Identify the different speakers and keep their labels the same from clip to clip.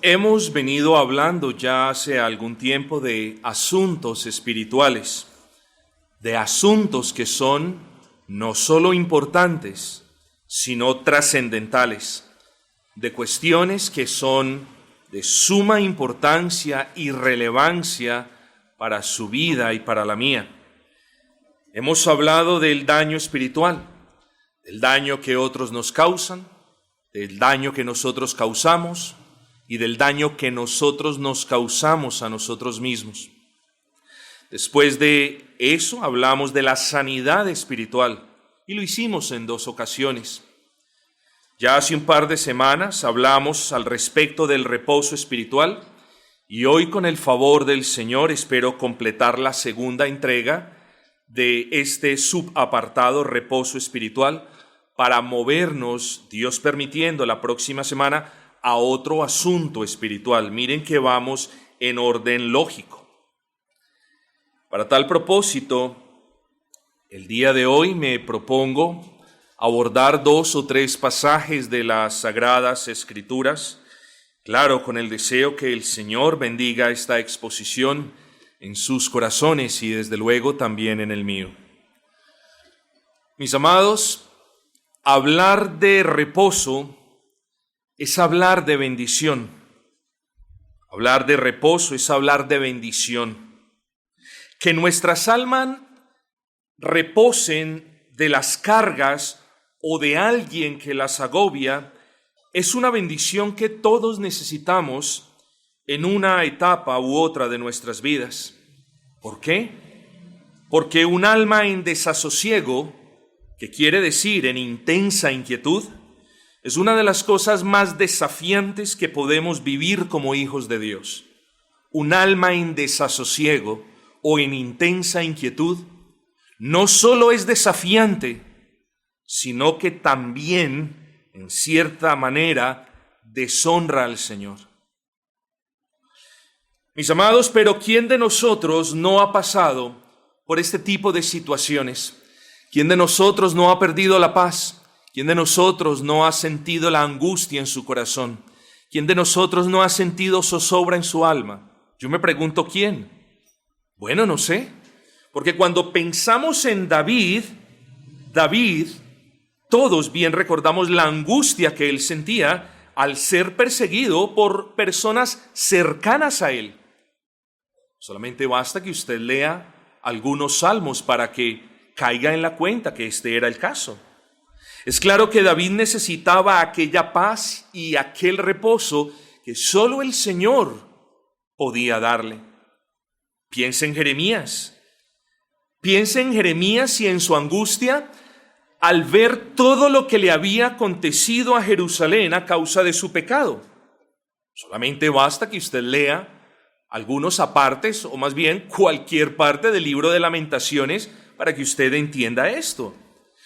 Speaker 1: Hemos venido hablando ya hace algún tiempo de asuntos espirituales, de asuntos que son no solo importantes, sino trascendentales, de cuestiones que son de suma importancia y relevancia para su vida y para la mía. Hemos hablado del daño espiritual, del daño que otros nos causan, del daño que nosotros causamos y del daño que nosotros nos causamos a nosotros mismos. Después de eso hablamos de la sanidad espiritual y lo hicimos en 2 ocasiones. Ya hace un par de semanas hablamos al respecto del reposo espiritual y hoy, con el favor del Señor, espero completar la segunda entrega de este subapartado reposo espiritual para movernos, Dios permitiendo, la próxima semana a otro asunto espiritual. Miren que vamos en orden lógico. Para tal propósito, el día de hoy me propongo abordar 2 o 3 pasajes de las Sagradas Escrituras, claro, con el deseo que el Señor bendiga esta exposición en sus corazones y desde luego también en el mío. Mis amados, hablar de reposo es hablar de bendición. Hablar de reposo es hablar de bendición. Que nuestras almas reposen de las cargas o de alguien que las agobia es una bendición que todos necesitamos en una etapa u otra de nuestras vidas. ¿Por qué? Porque un alma en desasosiego, que quiere decir en intensa inquietud, es una de las cosas más desafiantes que podemos vivir como hijos de Dios. Un alma en desasosiego o en intensa inquietud no solo es desafiante, sino que también, en cierta manera, deshonra al Señor. Mis amados, pero ¿quién de nosotros no ha pasado por este tipo de situaciones? ¿Quién de nosotros no ha perdido la paz? ¿Quién de nosotros no ha sentido la angustia en su corazón? ¿Quién de nosotros no ha sentido zozobra en su alma? Yo me pregunto, ¿quién? Bueno, no sé, porque cuando pensamos en David, todos bien recordamos la angustia que él sentía al ser perseguido por personas cercanas a él. Solamente basta que usted lea algunos salmos para que caiga en la cuenta que este era el caso. Es claro que David necesitaba aquella paz y aquel reposo que solo el Señor podía darle. Piensa en Jeremías. Piensa en Jeremías y en su angustia al ver todo lo que le había acontecido a Jerusalén a causa de su pecado. Solamente basta que usted lea algunos apartes, o más bien cualquier parte del libro de Lamentaciones, para que usted entienda esto.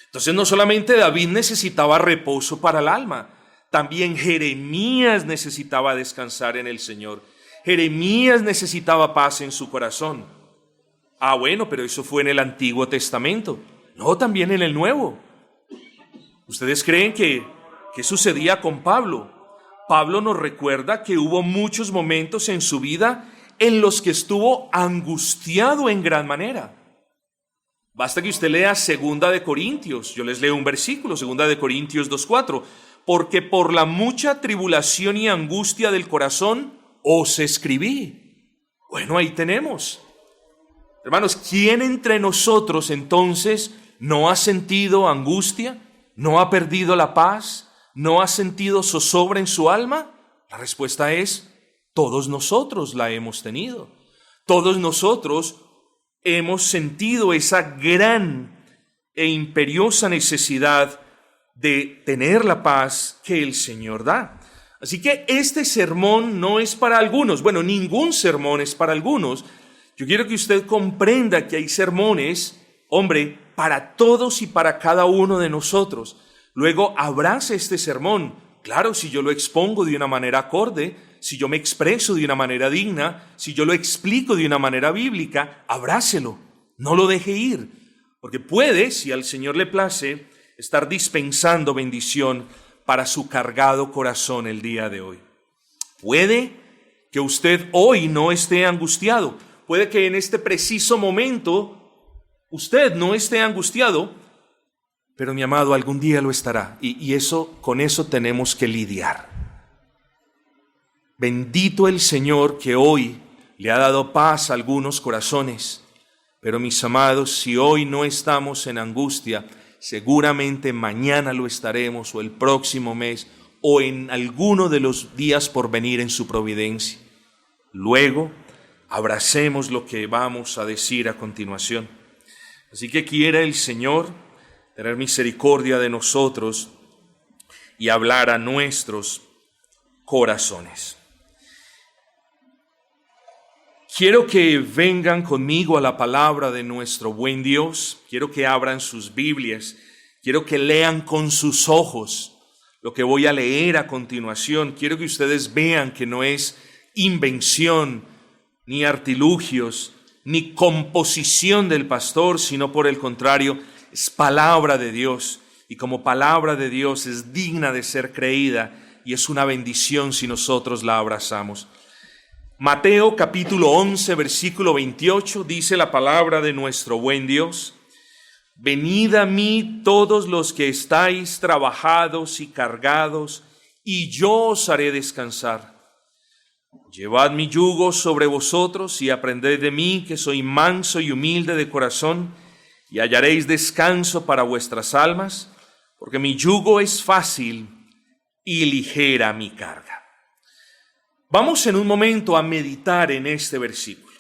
Speaker 1: Entonces no solamente David necesitaba reposo para el alma, también Jeremías necesitaba descansar en el Señor. Jeremías necesitaba paz en su corazón. Bueno, pero eso fue en el Antiguo Testamento. No, también en el Nuevo. ¿Ustedes creen que qué sucedía con Pablo? Pablo nos recuerda que hubo muchos momentos en su vida en los que estuvo angustiado en gran manera. Basta que usted lea 2 de Corintios. Yo les leo un versículo, 2 de Corintios 2:4. Porque por la mucha tribulación y angustia del corazón os escribí. Bueno, ahí tenemos. Hermanos, ¿quién entre nosotros entonces no ha sentido angustia? ¿No ha perdido la paz? ¿No ha sentido zozobra en su alma? La respuesta es, todos nosotros la hemos tenido. Todos nosotros hemos sentido esa gran e imperiosa necesidad de tener la paz que el Señor da. Así que este sermón no es para algunos. Bueno, ningún sermón es para algunos. Yo quiero que usted comprenda que hay sermones, hombre, para todos y para cada uno de nosotros. Luego abrace este sermón. Claro, si yo lo expongo de una manera acorde, si yo me expreso de una manera digna, si yo lo explico de una manera bíblica, abrácelo, no lo deje ir, porque puede, si al Señor le place, estar dispensando bendición para su cargado corazón el día de hoy. Puede que usted hoy no esté angustiado. Puede que en este preciso momento usted no esté angustiado, pero mi amado, algún día lo estará. Y con eso tenemos que lidiar. Bendito el Señor que hoy le ha dado paz a algunos corazones. Pero mis amados, si hoy no estamos en angustia, seguramente mañana lo estaremos, o el próximo mes, o en alguno de los días por venir en su providencia. Luego, abracemos lo que vamos a decir a continuación. Así que quiera el Señor tener misericordia de nosotros y hablar a nuestros corazones. Quiero que vengan conmigo a la palabra de nuestro buen Dios. Quiero que abran sus Biblias. Quiero que lean con sus ojos lo que voy a leer a continuación. Quiero que ustedes vean que no es invención, ni artilugios, ni composición del pastor, sino por el contrario, es palabra de Dios. Y como palabra de Dios es digna de ser creída y es una bendición si nosotros la abrazamos. Mateo capítulo 11, versículo 28, dice la palabra de nuestro buen Dios: venid a mí todos los que estáis trabajados y cargados, y yo os haré descansar. Llevad mi yugo sobre vosotros y aprended de mí, que soy manso y humilde de corazón, y hallaréis descanso para vuestras almas, porque mi yugo es fácil y ligera mi carga. Vamos en un momento a meditar en este versículo.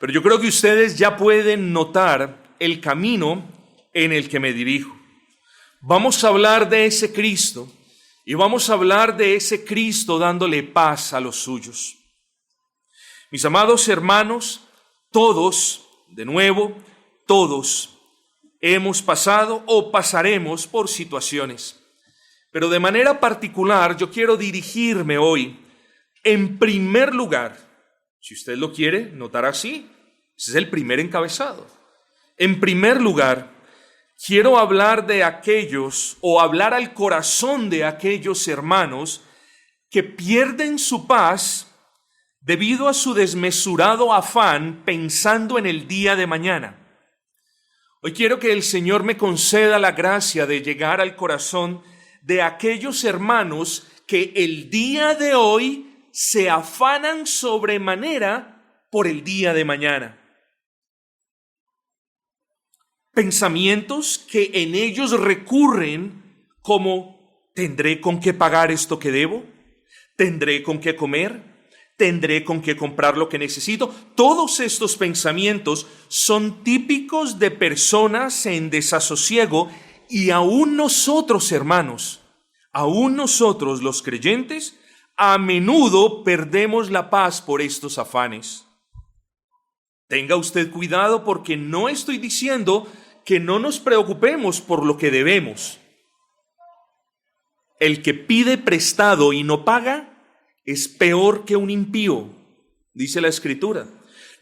Speaker 1: Pero yo creo que ustedes ya pueden notar el camino en el que me dirijo. Vamos a hablar de ese Cristo y vamos a hablar de ese Cristo dándole paz a los suyos. Mis amados hermanos, todos, de nuevo, todos hemos pasado o pasaremos por situaciones. Pero de manera particular yo quiero dirigirme hoy, en primer lugar, si usted lo quiere notar así, ese es el primer encabezado. En primer lugar, quiero hablar de aquellos, o hablar al corazón de aquellos hermanos que pierden su paz debido a su desmesurado afán pensando en el día de mañana. Hoy quiero que el Señor me conceda la gracia de llegar al corazón de aquellos hermanos que el día de hoy se afanan sobremanera por el día de mañana. Pensamientos que en ellos recurren como: ¿tendré con qué pagar esto que debo? ¿Tendré con qué comer? ¿Tendré con qué comprar lo que necesito? Todos estos pensamientos son típicos de personas en desasosiego. Y aún nosotros, hermanos, aún nosotros los creyentes, a menudo perdemos la paz por estos afanes. Tenga usted cuidado, porque no estoy diciendo que no nos preocupemos por lo que debemos. El que pide prestado y no paga es peor que un impío, dice la Escritura.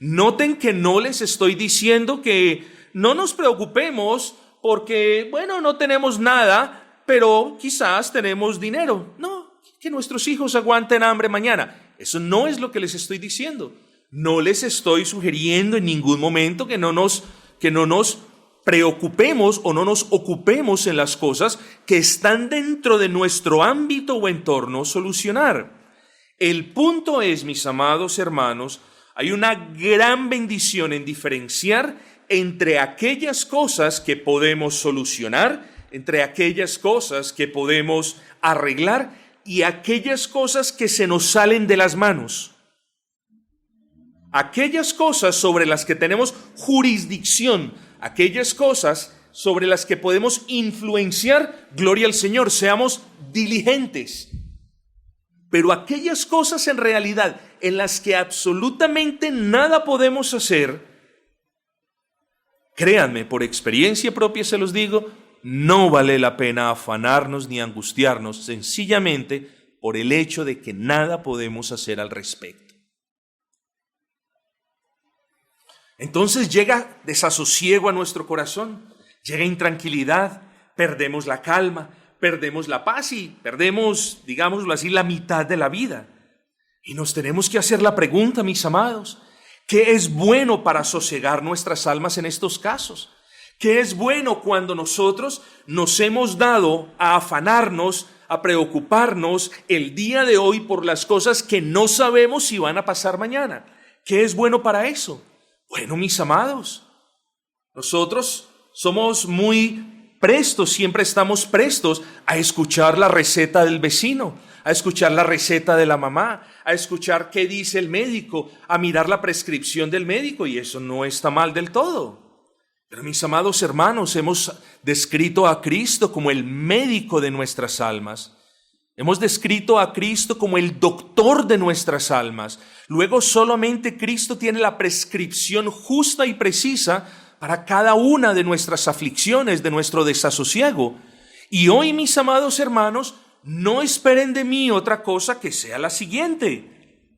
Speaker 1: Noten que no les estoy diciendo que no nos preocupemos porque, no tenemos nada, pero quizás tenemos dinero. No, que nuestros hijos aguanten hambre mañana. Eso no es lo que les estoy diciendo. No les estoy sugiriendo en ningún momento que no nos preocupemos o no nos ocupemos en las cosas que están dentro de nuestro ámbito o entorno solucionar. El punto es, mis amados hermanos, hay una gran bendición en diferenciar entre aquellas cosas que podemos solucionar, entre aquellas cosas que podemos arreglar y aquellas cosas que se nos salen de las manos. Aquellas cosas sobre las que tenemos jurisdicción, aquellas cosas sobre las que podemos influenciar, gloria al Señor, seamos diligentes. Pero aquellas cosas en realidad en las que absolutamente nada podemos hacer, créanme, por experiencia propia se los digo, no vale la pena afanarnos ni angustiarnos sencillamente por el hecho de que nada podemos hacer al respecto. Entonces llega desasosiego a nuestro corazón, llega intranquilidad, perdemos la calma, perdemos la paz y perdemos, digámoslo así, la mitad de la vida. Y nos tenemos que hacer la pregunta, mis amados, ¿qué es bueno para sosegar nuestras almas en estos casos? ¿Qué es bueno cuando nosotros nos hemos dado a afanarnos, a preocuparnos el día de hoy por las cosas que no sabemos si van a pasar mañana? ¿Qué es bueno para eso? Bueno, mis amados, nosotros somos muy prestos, siempre estamos prestos a escuchar la receta del vecino, a escuchar la receta de la mamá, a escuchar qué dice el médico, a mirar la prescripción del médico, y eso no está mal del todo. Pero mis amados hermanos, hemos descrito a Cristo como el médico de nuestras almas. Hemos descrito a Cristo como el doctor de nuestras almas. Luego solamente Cristo tiene la prescripción justa y precisa para cada una de nuestras aflicciones, de nuestro desasosiego. Y hoy, mis amados hermanos, no esperen de mí otra cosa que sea la siguiente.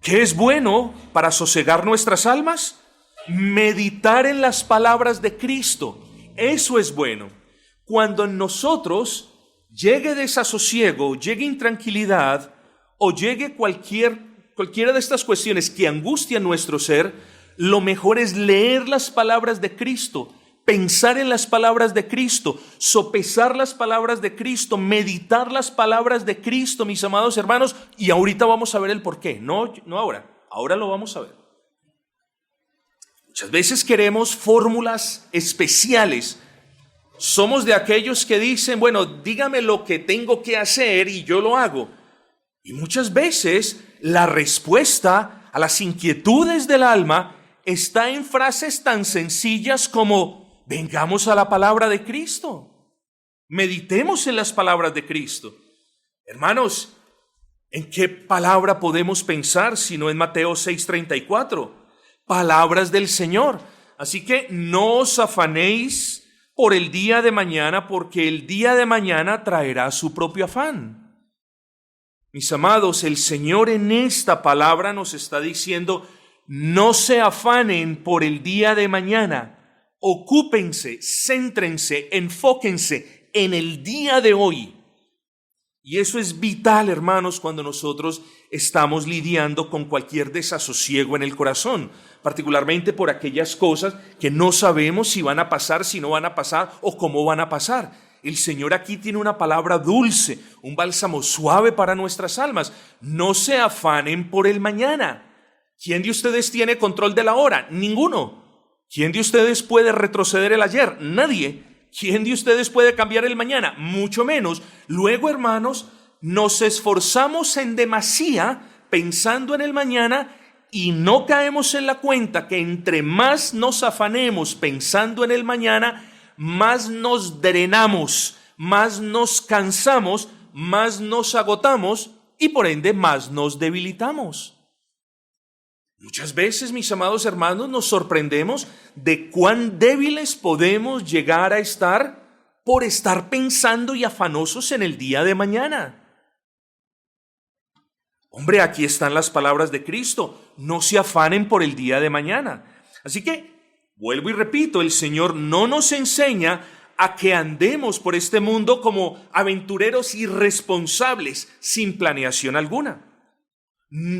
Speaker 1: ¿Qué es bueno para sosegar nuestras almas? Meditar en las palabras de Cristo. Eso es bueno. Cuando en nosotros llegue desasosiego, llegue intranquilidad o llegue cualquiera de estas cuestiones que angustian nuestro ser, lo mejor es leer las palabras de Cristo, pensar en las palabras de Cristo, sopesar las palabras de Cristo, meditar las palabras de Cristo, mis amados hermanos, y ahorita vamos a ver el porqué. No ahora lo vamos a ver. Muchas veces queremos fórmulas especiales. Somos de aquellos que dicen, bueno, dígame lo que tengo que hacer y yo lo hago. Y muchas veces la respuesta a las inquietudes del alma está en frases tan sencillas como: vengamos a la palabra de Cristo, meditemos en las palabras de Cristo. Hermanos, ¿en qué palabra podemos pensar si no en Mateo 6:34? Palabras del Señor. Así que no os afanéis por el día de mañana, porque el día de mañana traerá su propio afán. Mis amados, el Señor en esta palabra nos está diciendo: no se afanen por el día de mañana, ocúpense, céntrense, enfóquense en el día de hoy. Y eso es vital, hermanos, cuando nosotros estamos lidiando con cualquier desasosiego en el corazón, particularmente por aquellas cosas que no sabemos si van a pasar, si no van a pasar o cómo van a pasar. El Señor aquí tiene una palabra dulce, un bálsamo suave para nuestras almas. No se afanen por el mañana. ¿Quién de ustedes tiene control de la hora? Ninguno. ¿Quién de ustedes puede retroceder el ayer? Nadie. ¿Quién de ustedes puede cambiar el mañana? Mucho menos. Luego, hermanos, nos esforzamos en demasía pensando en el mañana y no caemos en la cuenta que entre más nos afanemos pensando en el mañana, más nos drenamos, más nos cansamos, más nos agotamos y por ende más nos debilitamos. Muchas veces, mis amados hermanos, nos sorprendemos de cuán débiles podemos llegar a estar por estar pensando y afanosos en el día de mañana. Hombre, aquí están las palabras de Cristo: no se afanen por el día de mañana. Así que, vuelvo y repito, el Señor no nos enseña a que andemos por este mundo como aventureros irresponsables, sin planeación alguna.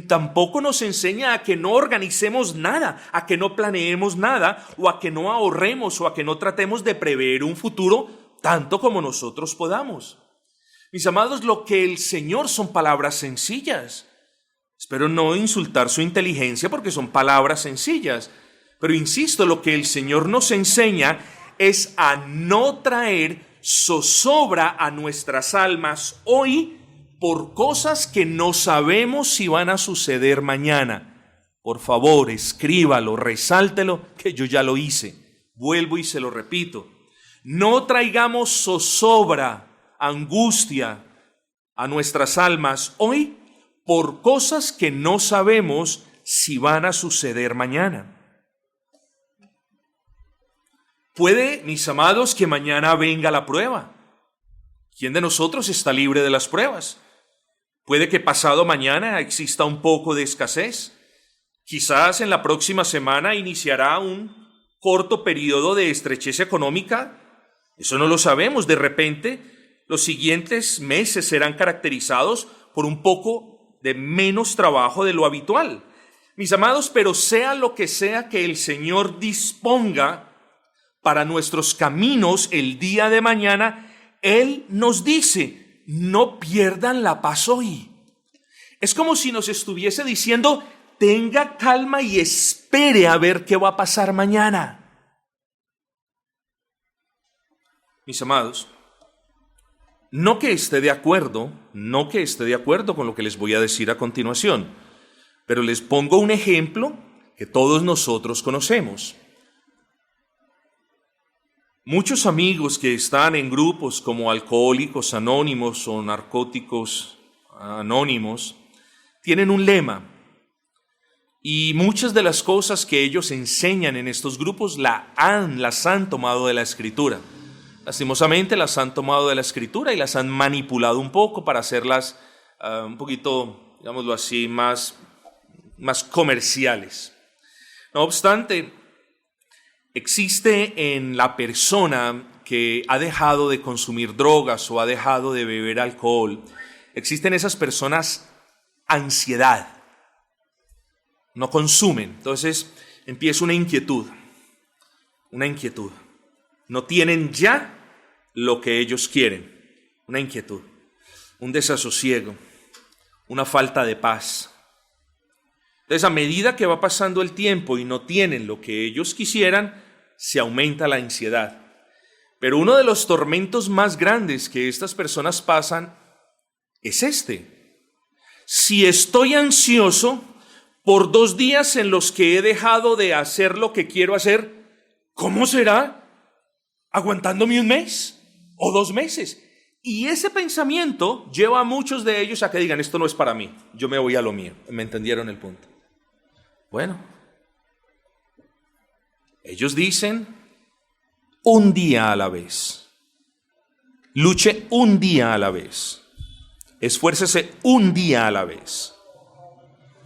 Speaker 1: Tampoco nos enseña a que no organicemos nada, a que no planeemos nada, o a que no ahorremos, o a que no tratemos de prever un futuro tanto como nosotros podamos. Mis amados, lo que el Señor son palabras sencillas. Espero no insultar su inteligencia porque son palabras sencillas. Pero insisto, lo que el Señor nos enseña es a no traer zozobra a nuestras almas hoy por cosas que no sabemos si van a suceder mañana. Por favor, escríbalo, resáltelo, que yo ya lo hice. Vuelvo y se lo repito. No traigamos zozobra, angustia a nuestras almas hoy por cosas que no sabemos si van a suceder mañana. Puede, mis amados, que mañana venga la prueba. ¿Quién de nosotros está libre de las pruebas? Puede que pasado mañana exista un poco de escasez. Quizás en la próxima semana iniciará un corto periodo de estrechez económica. Eso no lo sabemos. De repente los siguientes meses serán caracterizados por un poco de menos trabajo de lo habitual. Mis amados, pero sea lo que sea que el Señor disponga para nuestros caminos el día de mañana, Él nos dice, no pierdan la paz hoy. Es como si nos estuviese diciendo, tenga calma y espere a ver qué va a pasar mañana. Mis amados, no que esté de acuerdo con lo que les voy a decir a continuación, pero les pongo un ejemplo que todos nosotros conocemos. Muchos amigos que están en grupos como Alcohólicos Anónimos o Narcóticos Anónimos tienen un lema, y muchas de las cosas que ellos enseñan en estos grupos las han tomado de la Escritura. Lastimosamente las han tomado de la Escritura y las han manipulado un poco para hacerlas un poquito, digámoslo así, más comerciales. No obstante, existe en la persona que ha dejado de consumir drogas o ha dejado de beber alcohol, existen esas personas ansiedad, no consumen, entonces empieza una inquietud, no tienen ya lo que ellos quieren, una inquietud, un desasosiego, una falta de paz. Entonces, a medida que va pasando el tiempo y no tienen lo que ellos quisieran, se aumenta la ansiedad. Pero uno de los tormentos más grandes que estas personas pasan es este. Si estoy ansioso por 2 días en los que he dejado de hacer lo que quiero hacer, ¿cómo será aguantándome 1 mes o 2 meses? Y ese pensamiento lleva a muchos de ellos a que digan, esto no es para mí, yo me voy a lo mío. ¿Me entendieron el punto? Bueno, ellos dicen, un día a la vez. Luche un día a la vez. Esfuércese un día a la vez.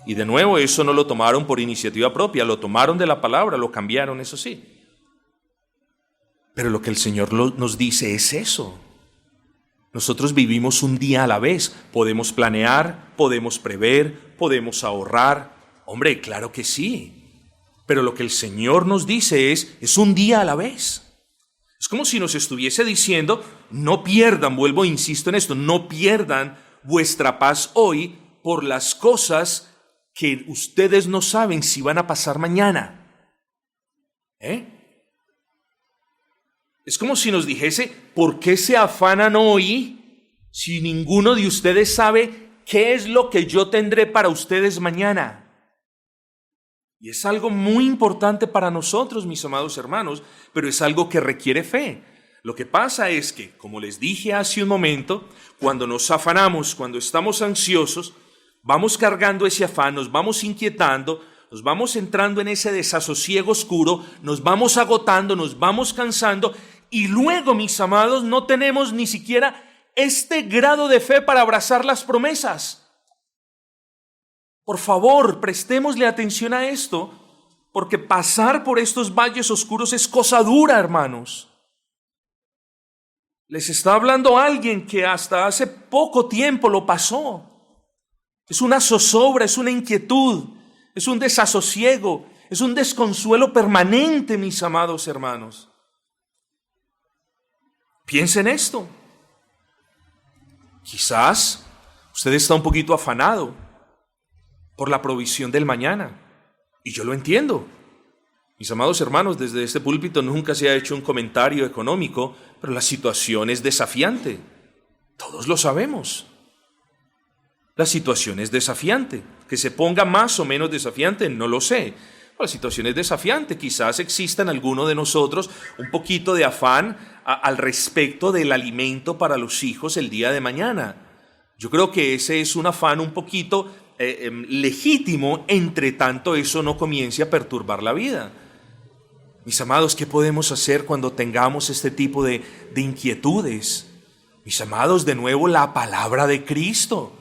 Speaker 1: Y de nuevo, eso no lo tomaron por iniciativa propia, lo tomaron de la palabra, lo cambiaron, eso sí. Pero lo que el Señor nos dice es eso. Nosotros vivimos un día a la vez. Podemos planear, podemos prever, podemos ahorrar. Hombre, claro que sí. Pero lo que el Señor nos dice es un día a la vez. Es como si nos estuviese diciendo, no pierdan, vuelvo, insisto en esto, no pierdan vuestra paz hoy por las cosas que ustedes no saben si van a pasar mañana. Es como si nos dijese, ¿por qué se afanan hoy si ninguno de ustedes sabe qué es lo que yo tendré para ustedes mañana? Y es algo muy importante para nosotros, mis amados hermanos, pero es algo que requiere fe. Lo que pasa es que, como les dije hace un momento, cuando nos afanamos, cuando estamos ansiosos, vamos cargando ese afán, nos vamos inquietando, nos vamos entrando en ese desasosiego oscuro, nos vamos agotando, nos vamos cansando, y luego, mis amados, no tenemos ni siquiera este grado de fe para abrazar las promesas. Por favor, prestémosle atención a esto, porque pasar por estos valles oscuros es cosa dura, hermanos. Les está hablando alguien que hasta hace poco tiempo lo pasó. Es una zozobra, es una inquietud, es un desasosiego, es un desconsuelo permanente, mis amados hermanos. Piensen esto. Quizás usted está un poquito afanado por la provisión del mañana, y yo lo entiendo. Mis amados hermanos, desde este púlpito nunca se ha hecho un comentario económico, pero la situación es desafiante. Todos lo sabemos. La situación es desafiante. Que se ponga más o menos desafiante, no lo sé. La situación es desafiante. Quizás exista en alguno de nosotros un poquito de afán al respecto del alimento para los hijos el día de mañana. Yo creo que ese es un afán un poquito legítimo, entre tanto eso no comience a perturbar la vida. Mis amados, ¿qué podemos hacer cuando tengamos este tipo de inquietudes? Mis amados, de nuevo la palabra de Cristo.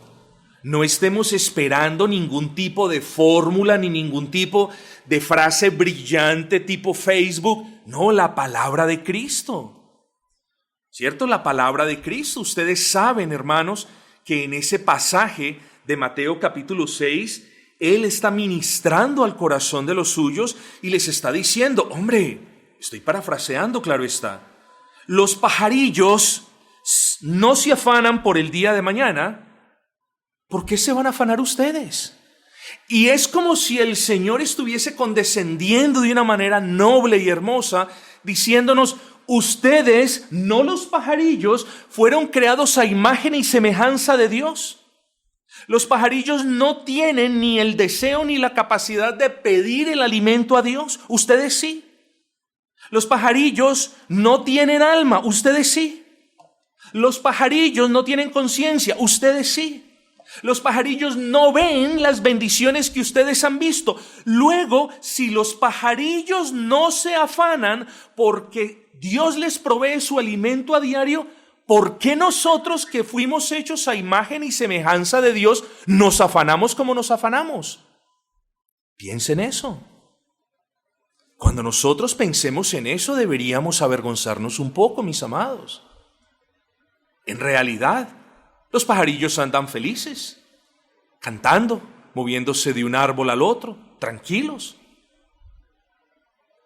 Speaker 1: No estemos esperando ningún tipo de fórmula ni ningún tipo de frase brillante tipo Facebook. No, la palabra de Cristo. ¿Cierto? La palabra de Cristo. Ustedes saben, hermanos, que en ese pasaje de Mateo capítulo 6, Él está ministrando al corazón de los suyos y les está diciendo, hombre, estoy parafraseando, claro está, los pajarillos no se afanan por el día de mañana, ¿por qué se van a afanar ustedes? Y es como si el Señor estuviese condescendiendo de una manera noble y hermosa, diciéndonos, ustedes, no los pajarillos, fueron creados a imagen y semejanza de Dios. Los pajarillos no tienen ni el deseo ni la capacidad de pedir el alimento a Dios. Ustedes sí. Los pajarillos no tienen alma. Ustedes sí. Los pajarillos no tienen conciencia. Ustedes sí. Los pajarillos no ven las bendiciones que ustedes han visto. Luego, si los pajarillos no se afanan porque Dios les provee su alimento a diario, ¿por qué nosotros que fuimos hechos a imagen y semejanza de Dios nos afanamos como nos afanamos? Piensen eso. Cuando nosotros pensemos en eso, deberíamos avergonzarnos un poco, mis amados. En realidad, los pajarillos andan felices, cantando, moviéndose de un árbol al otro, tranquilos.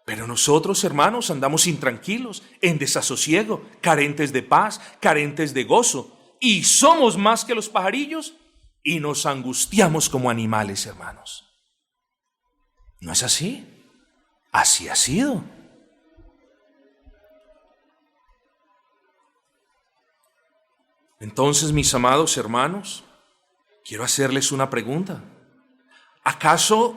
Speaker 1: Pero nosotros, hermanos, andamos intranquilos, en desasosiego, carentes de paz, carentes de gozo. Y somos más que los pajarillos y nos angustiamos como animales, hermanos. ¿No es así? Así ha sido. Entonces, mis amados hermanos, quiero hacerles una pregunta. ¿Acaso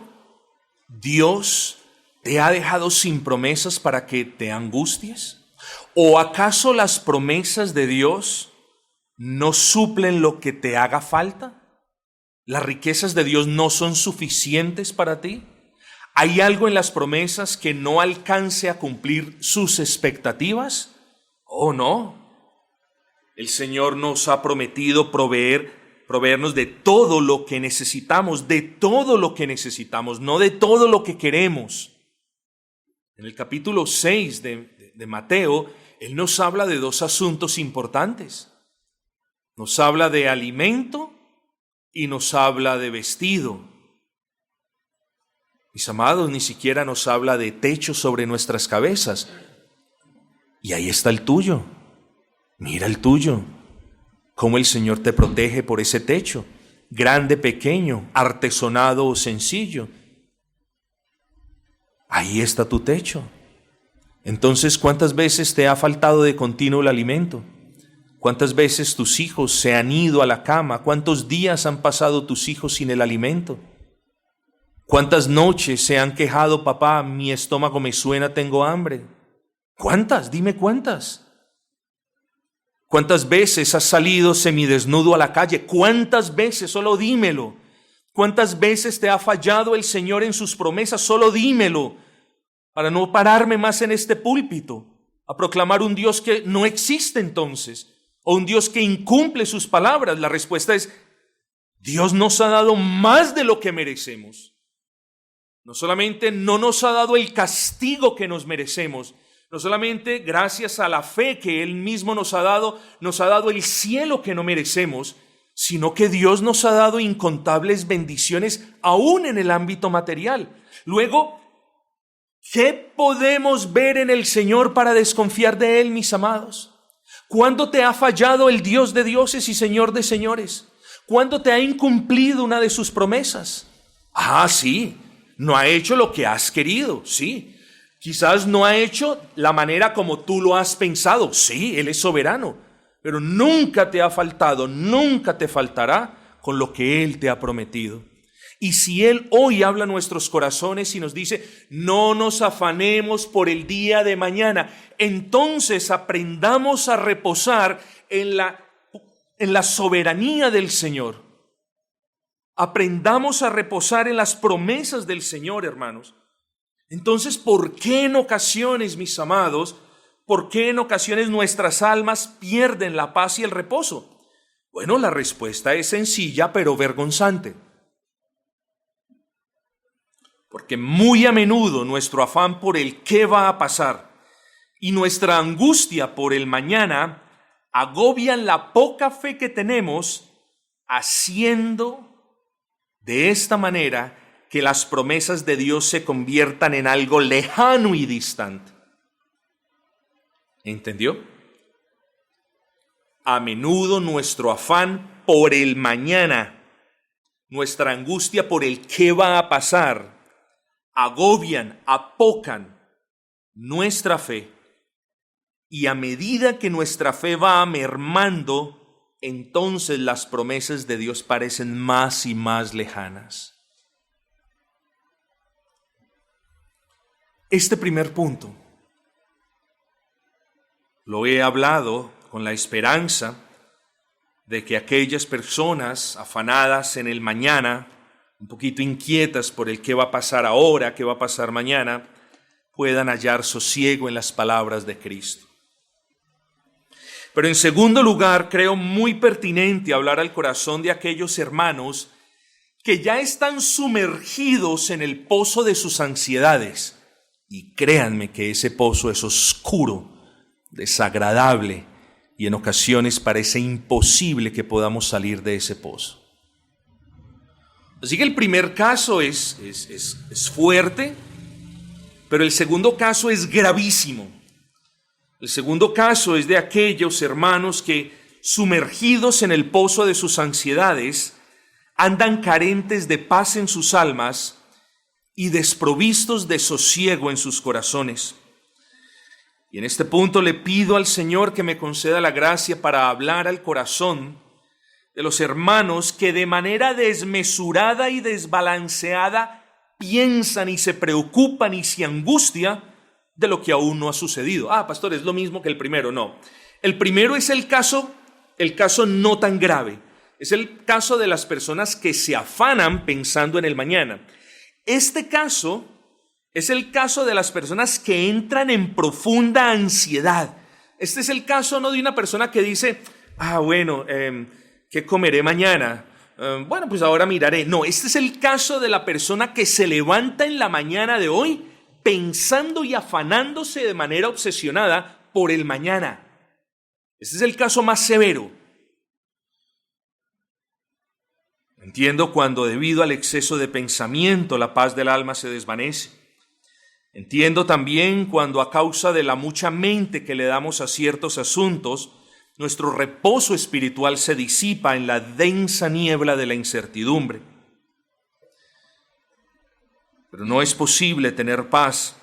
Speaker 1: Dios te ha dejado sin promesas para que te angusties? ¿O acaso las promesas de Dios no suplen lo que te haga falta? ¿Las riquezas de Dios no son suficientes para ti? ¿Hay algo en las promesas que no alcance a cumplir sus expectativas? Oh, no. El Señor nos ha prometido proveernos de todo lo que necesitamos, no de todo lo que queremos. En el capítulo 6 de Mateo, Él nos habla de dos asuntos importantes. Nos habla de alimento y nos habla de vestido. Mis amados, ni siquiera nos habla de techo sobre nuestras cabezas. Y ahí está el tuyo. Mira el tuyo, cómo el Señor te protege por ese techo, grande, pequeño, artesonado o sencillo. Ahí está tu techo. Entonces, ¿cuántas veces te ha faltado de continuo el alimento? ¿Cuántas veces tus hijos se han ido a la cama? ¿Cuántos días han pasado tus hijos sin el alimento? ¿Cuántas noches se han quejado, papá, mi estómago me suena, tengo hambre? ¿Cuántas? Dime cuántas. ¿Cuántas veces has salido semidesnudo a la calle? ¿Cuántas veces? Solo dímelo. ¿Cuántas veces te ha fallado el Señor en sus promesas? Solo dímelo, para no pararme más en este púlpito a proclamar un Dios que no existe entonces, o un Dios que incumple sus palabras. La respuesta es, Dios nos ha dado más de lo que merecemos. No solamente no nos ha dado el castigo que nos merecemos, no solamente gracias a la fe que Él mismo nos ha dado el cielo que no merecemos, sino que Dios nos ha dado incontables bendiciones aún en el ámbito material. Luego, ¿qué podemos ver en el Señor para desconfiar de Él, mis amados? ¿Cuándo te ha fallado el Dios de dioses y Señor de señores? ¿Cuándo te ha incumplido una de sus promesas? Sí, no ha hecho lo que has querido, sí. Quizás no ha hecho la manera como tú lo has pensado. Sí, Él es soberano, pero nunca te ha faltado, nunca te faltará con lo que Él te ha prometido. Y si Él hoy habla a nuestros corazones y nos dice, no nos afanemos por el día de mañana, entonces aprendamos a reposar en la soberanía del Señor. Aprendamos a reposar en las promesas del Señor, hermanos. Entonces, ¿por qué en ocasiones, mis amados, por qué en ocasiones nuestras almas pierden la paz y el reposo? Bueno, la respuesta es sencilla, pero vergonzante. Porque muy a menudo nuestro afán por el qué va a pasar, y nuestra angustia por el mañana agobian la poca fe que tenemos, haciendo de esta manera que las promesas de Dios se conviertan en algo lejano y distante. ¿Entendió? A menudo nuestro afán por el mañana, nuestra angustia por el qué va a pasar, agobian, apocan nuestra fe. Y a medida que nuestra fe va mermando, entonces las promesas de Dios parecen más y más lejanas. Este primer punto lo he hablado con la esperanza de que aquellas personas afanadas en el mañana, un poquito inquietas por el qué va a pasar ahora, qué va a pasar mañana, puedan hallar sosiego en las palabras de Cristo. Pero en segundo lugar, creo muy pertinente hablar al corazón de aquellos hermanos que ya están sumergidos en el pozo de sus ansiedades. Y créanme que ese pozo es oscuro, desagradable, y en ocasiones parece imposible que podamos salir de ese pozo. Así que el primer caso es fuerte, pero el segundo caso es gravísimo. El segundo caso es de aquellos hermanos que, sumergidos en el pozo de sus ansiedades, andan carentes de paz en sus almas y desprovistos de sosiego en sus corazones. Y en este punto le pido al Señor que me conceda la gracia para hablar al corazón de los hermanos que de manera desmesurada y desbalanceada piensan y se preocupan y se angustian de lo que aún no ha sucedido. Pastor, es lo mismo que el primero. No. El primero es el caso no tan grave. Es el caso de las personas que se afanan pensando en el mañana. Este caso es el caso de las personas que entran en profunda ansiedad. Este es el caso no de una persona que dice, ¿qué comeré mañana? Pues ahora miraré. No, este es el caso de la persona que se levanta en la mañana de hoy pensando y afanándose de manera obsesionada por el mañana. Este es el caso más severo. Entiendo cuando debido al exceso de pensamiento la paz del alma se desvanece. Entiendo también cuando a causa de la mucha mente que le damos a ciertos asuntos, nuestro reposo espiritual se disipa en la densa niebla de la incertidumbre. Pero no es posible tener paz,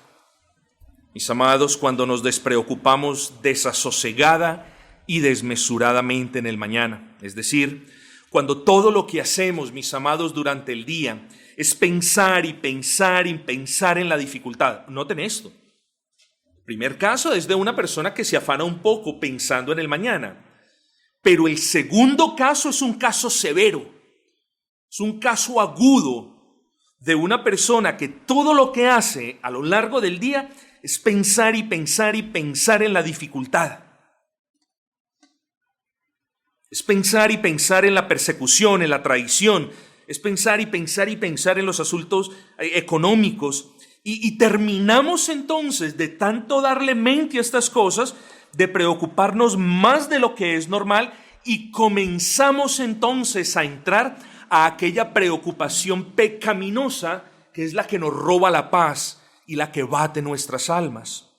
Speaker 1: mis amados, cuando nos despreocupamos desasosegada y desmesuradamente en el mañana. Es decir, cuando todo lo que hacemos, mis amados, durante el día es pensar y pensar y pensar en la dificultad. Noten esto. El primer caso es de una persona que se afana un poco pensando en el mañana. Pero el segundo caso es un caso severo. Es un caso agudo de una persona que todo lo que hace a lo largo del día es pensar y pensar y pensar en la dificultad. Es pensar y pensar en la persecución, en la traición. Es pensar y pensar y pensar en los asuntos económicos. Y terminamos entonces de tanto darle mente a estas cosas, de preocuparnos más de lo que es normal, y comenzamos entonces a entrar a aquella preocupación pecaminosa que es la que nos roba la paz y la que bate nuestras almas.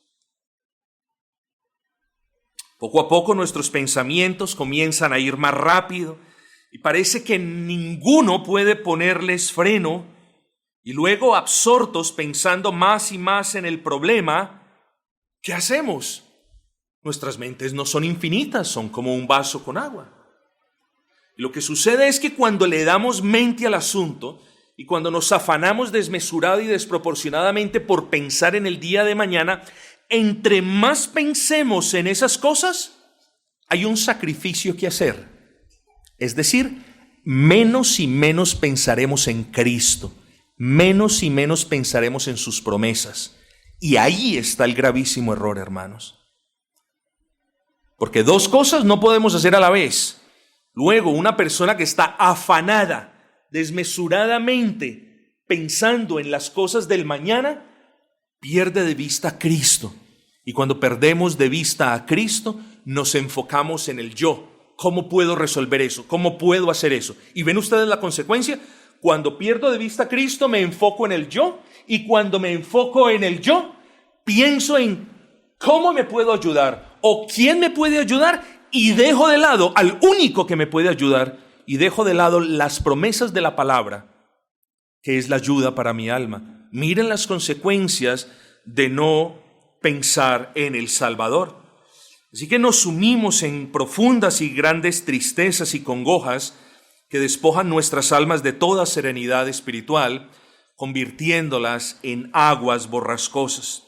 Speaker 1: Poco a poco nuestros pensamientos comienzan a ir más rápido y parece que ninguno puede ponerles freno, y luego, absortos pensando más y más en el problema, ¿qué hacemos? Nuestras mentes no son infinitas, son como un vaso con agua. Y lo que sucede es que cuando le damos mente al asunto y cuando nos afanamos desmesurada y desproporcionadamente por pensar en el día de mañana, entre más pensemos en esas cosas, hay un sacrificio que hacer. Es decir, menos y menos pensaremos en Cristo, menos y menos pensaremos en sus promesas. Y ahí está el gravísimo error, hermanos. Porque dos cosas no podemos hacer a la vez. Luego, una persona que está afanada, desmesuradamente, pensando en las cosas del mañana, pierde de vista a Cristo. Y cuando perdemos de vista a Cristo, nos enfocamos en el yo. ¿Cómo puedo resolver eso? ¿Cómo puedo hacer eso? ¿Y ven ustedes la consecuencia? Cuando pierdo de vista a Cristo, me enfoco en el yo. Y cuando me enfoco en el yo, pienso en cómo me puedo ayudar o quién me puede ayudar, y dejo de lado al único que me puede ayudar, y dejo de lado las promesas de la palabra, que es la ayuda para mi alma. Miren las consecuencias de no pensar en el Salvador. Así que nos sumimos en profundas y grandes tristezas y congojas que despojan nuestras almas de toda serenidad espiritual, convirtiéndolas en aguas borrascosas.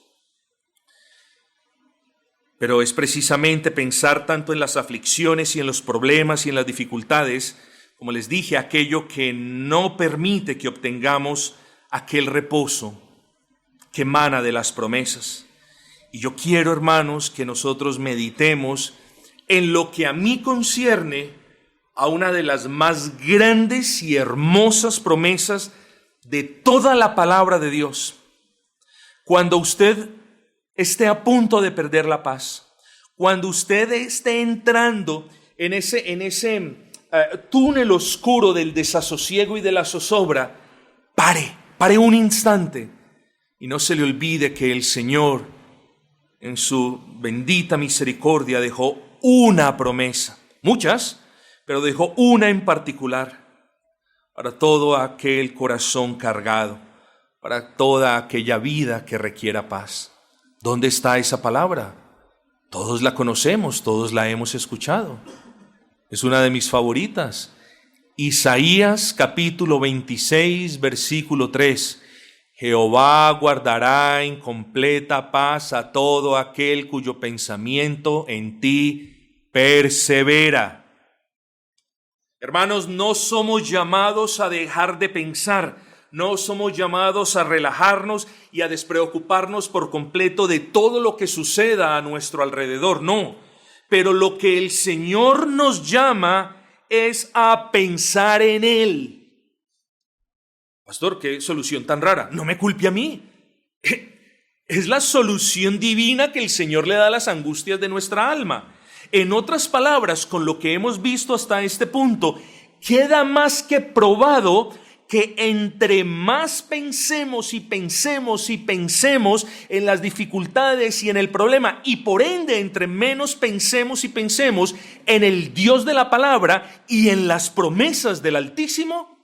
Speaker 1: Pero es precisamente pensar tanto en las aflicciones y en los problemas y en las dificultades, como les dije, aquello que no permite que obtengamos aquel reposo que emana de las promesas. Y yo quiero, hermanos, que nosotros meditemos en lo que a mí concierne a una de las más grandes y hermosas promesas de toda la palabra de Dios. Cuando usted esté a punto de perder la paz, cuando usted esté entrando en ese túnel oscuro del desasosiego y de la zozobra, pare un instante y no se le olvide que el Señor, en su bendita misericordia, dejó una promesa, muchas, pero dejó una en particular para todo aquel corazón cargado, para toda aquella vida que requiera paz. ¿Dónde está esa palabra? Todos la conocemos, todos la hemos escuchado. Es una de mis favoritas. Isaías capítulo 26, versículo 3. Jehová guardará en completa paz a todo aquel cuyo pensamiento en ti persevera. Hermanos, no somos llamados a dejar de pensar, no somos llamados a relajarnos y a despreocuparnos por completo de todo lo que suceda a nuestro alrededor, no. Pero lo que el Señor nos llama es a pensar en Él. Pastor, qué solución tan rara. No me culpe a mí. Es la solución divina que el Señor le da a las angustias de nuestra alma. En otras palabras, con lo que hemos visto hasta este punto, queda más que probado que entre más pensemos y pensemos y pensemos en las dificultades y en el problema, y por ende entre menos pensemos y pensemos en el Dios de la palabra y en las promesas del Altísimo,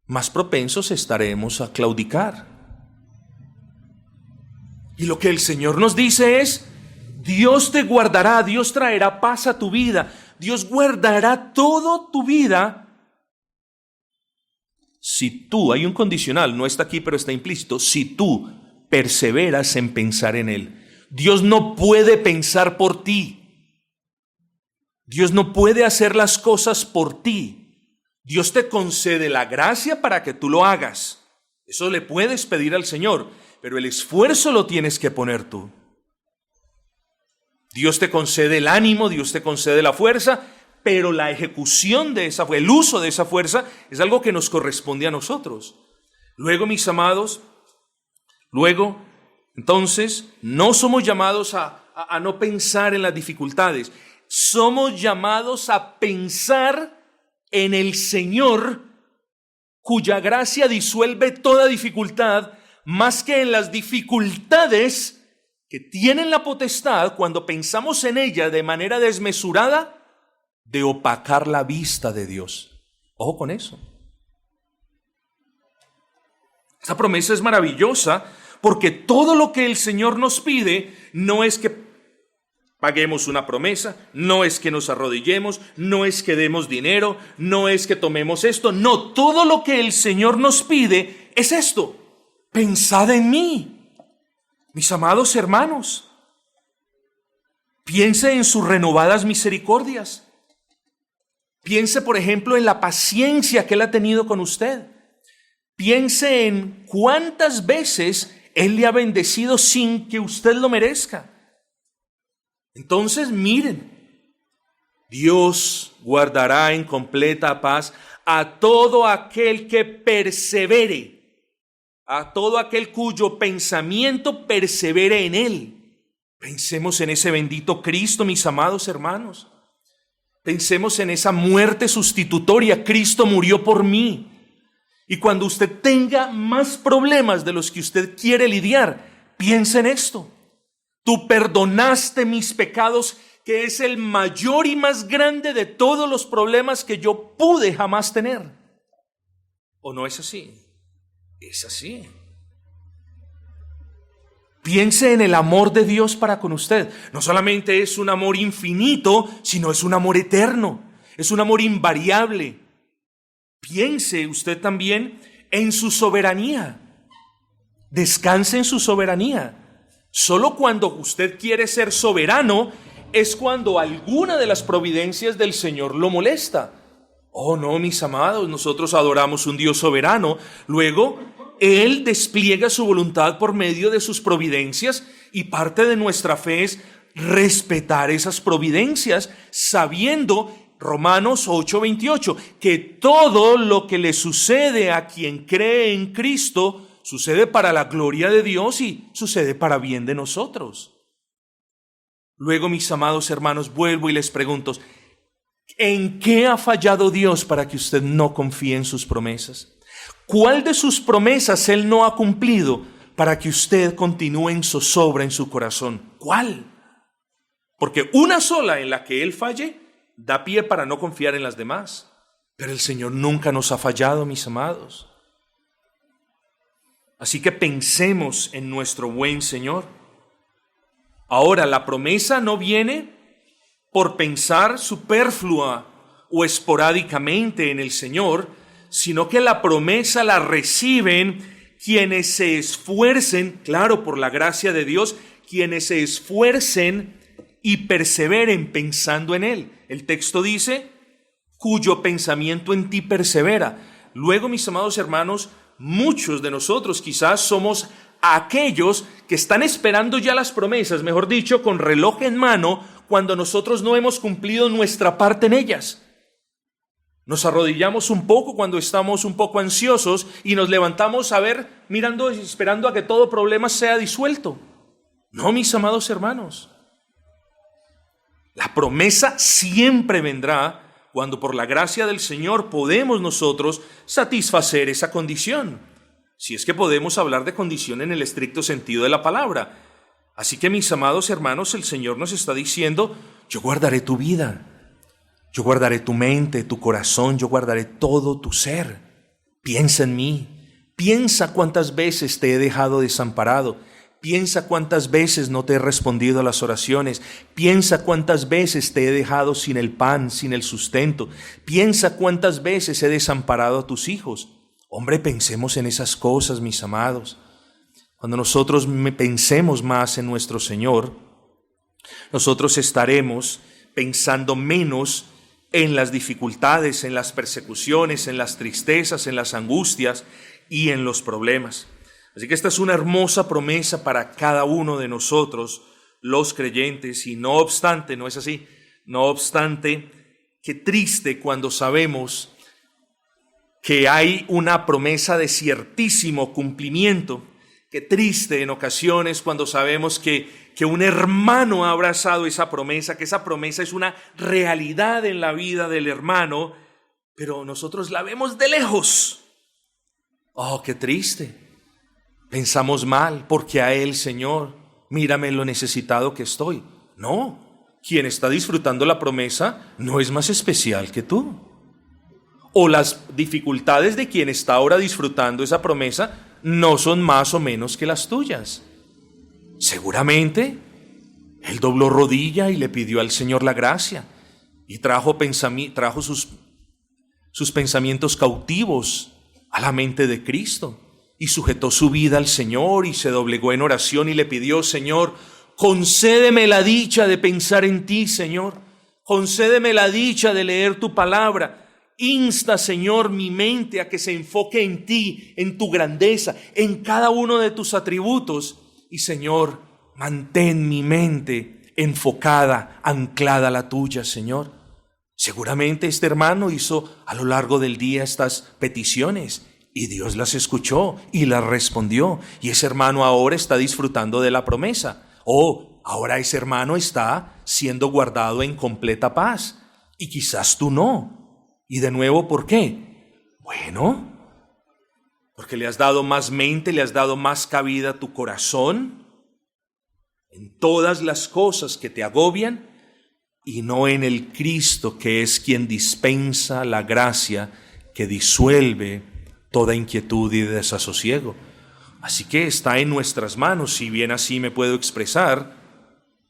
Speaker 1: más propensos estaremos a claudicar. Y lo que el Señor nos dice es: Dios te guardará, Dios traerá paz a tu vida, Dios guardará toda tu vida. Si tú, hay un condicional, no está aquí pero está implícito, si tú perseveras en pensar en Él. Dios no puede pensar por ti. Dios no puede hacer las cosas por ti. Dios te concede la gracia para que tú lo hagas. Eso le puedes pedir al Señor, pero el esfuerzo lo tienes que poner tú. Dios te concede el ánimo, Dios te concede la fuerza, pero la ejecución de esa, el uso de esa fuerza es algo que nos corresponde a nosotros. Luego, mis amados, entonces, no somos llamados a no pensar en las dificultades. Somos llamados a pensar en el Señor, cuya gracia disuelve toda dificultad, más que en las dificultades que tienen la potestad, cuando pensamos en ella de manera desmesurada, de opacar la vista de Dios. Ojo con eso. Esta promesa es maravillosa porque todo lo que el Señor nos pide no es que paguemos una promesa, no es que nos arrodillemos, no es que demos dinero, no es que tomemos esto. No, todo lo que el Señor nos pide es esto: pensad en mí. Mis amados hermanos, piense en sus renovadas misericordias. Piense, por ejemplo, en la paciencia que Él ha tenido con usted. Piense en cuántas veces Él le ha bendecido sin que usted lo merezca. Entonces, miren, Dios guardará en completa paz a todo aquel que persevere. a todo aquel cuyo pensamiento persevere en Él. Pensemos en ese bendito Cristo, mis amados hermanos. Pensemos en esa muerte sustitutoria. Cristo murió por mí. Y cuando usted tenga más problemas de los que usted quiere lidiar, piense en esto. Tú perdonaste mis pecados, que es el mayor y más grande de todos los problemas que yo pude jamás tener. ¿O no es así? Es así. Piense en el amor de Dios para con usted. No solamente es un amor infinito, sino es un amor eterno. Es un amor invariable. Piense usted también en su soberanía. Descanse en su soberanía. Solo cuando usted quiere ser soberano es cuando alguna de las providencias del Señor lo molesta. Oh no, mis amados, nosotros adoramos un Dios soberano. Luego, Él despliega su voluntad por medio de sus providencias, y parte de nuestra fe es respetar esas providencias, sabiendo, Romanos 8:28, que todo lo que le sucede a quien cree en Cristo sucede para la gloria de Dios y sucede para bien de nosotros. Luego, mis amados hermanos, vuelvo y les pregunto, ¿en qué ha fallado Dios para que usted no confíe en sus promesas? ¿Cuál de sus promesas Él no ha cumplido para que usted continúe en zozobra en su corazón? ¿Cuál? Porque una sola en la que Él falle da pie para no confiar en las demás. Pero el Señor nunca nos ha fallado, mis amados. Así que pensemos en nuestro buen Señor. Ahora, la promesa no viene por pensar superflua o esporádicamente en el Señor, sino que la promesa la reciben quienes se esfuercen, claro, por la gracia de Dios, quienes se esfuercen y perseveren pensando en Él. El texto dice, cuyo pensamiento en ti persevera. Luego, mis amados hermanos, muchos de nosotros quizás somos aquellos que están esperando ya las promesas, mejor dicho, con reloj en mano, cuando nosotros no hemos cumplido nuestra parte en ellas. Nos arrodillamos un poco cuando estamos un poco ansiosos y nos levantamos a ver, mirando y esperando a que todo problema sea disuelto. No, mis amados hermanos. La promesa siempre vendrá cuando por la gracia del Señor podemos nosotros satisfacer esa condición. Si es que podemos hablar de condición en el estricto sentido de la palabra. Así que, mis amados hermanos, el Señor nos está diciendo, yo guardaré tu vida. Yo guardaré tu mente, tu corazón, yo guardaré todo tu ser. Piensa en mí. Piensa cuántas veces te he dejado desamparado. Piensa cuántas veces no te he respondido a las oraciones. Piensa cuántas veces te he dejado sin el pan, sin el sustento. Piensa cuántas veces he desamparado a tus hijos. Hombre, pensemos en esas cosas, mis amados. Cuando nosotros pensemos más en nuestro Señor, nosotros estaremos pensando menos en las dificultades, en las persecuciones, en las tristezas, en las angustias y en los problemas. Así que esta es una hermosa promesa para cada uno de nosotros, los creyentes, y no obstante, no es así, no obstante, qué triste cuando sabemos que hay una promesa de ciertísimo cumplimiento. Qué triste en ocasiones cuando sabemos que un hermano ha abrazado esa promesa, que esa promesa es una realidad en la vida del hermano, pero nosotros la vemos de lejos. Oh, qué triste. Pensamos mal, porque a Él, Señor, mírame lo necesitado que estoy. No, quien está disfrutando la promesa no es más especial que tú. O las dificultades de quien está ahora disfrutando esa promesa no son más o menos que las tuyas. Seguramente Él dobló rodilla y le pidió al Señor la gracia y trajo sus pensamientos cautivos a la mente de Cristo y sujetó su vida al Señor y se doblegó en oración y le pidió, Señor, concédeme la dicha de pensar en ti, Señor, concédeme la dicha de leer tu palabra. Insta, Señor, mi mente a que se enfoque en ti, en tu grandeza, en cada uno de tus atributos. Y, Señor, mantén mi mente enfocada, anclada a la tuya, Señor. Seguramente este hermano hizo a lo largo del día estas peticiones Y Dios las escuchó y las respondió. Y ese hermano ahora está disfrutando de la promesa. Ahora ese hermano está siendo guardado en completa paz. Y quizás tú no. Y de nuevo, ¿por qué? Bueno, porque le has dado más mente, le has dado más cabida a tu corazón en todas las cosas que te agobian y no en el Cristo que es quien dispensa la gracia que disuelve toda inquietud y desasosiego. Así que está en nuestras manos, si bien así me puedo expresar,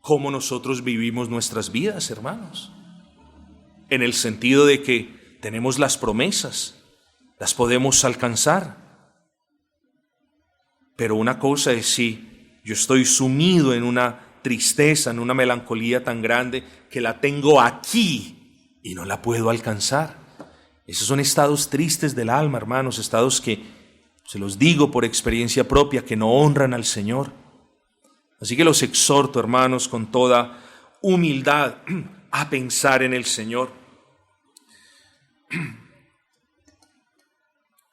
Speaker 1: cómo nosotros vivimos nuestras vidas, hermanos. En el sentido de que tenemos las promesas, las podemos alcanzar. Pero una cosa es si yo estoy sumido en una tristeza, en una melancolía tan grande que la tengo aquí y no la puedo alcanzar. Esos son estados tristes del alma, hermanos, estados que, se los digo por experiencia propia, que no honran al Señor. Así que los exhorto, hermanos, con toda humildad a pensar en el Señor.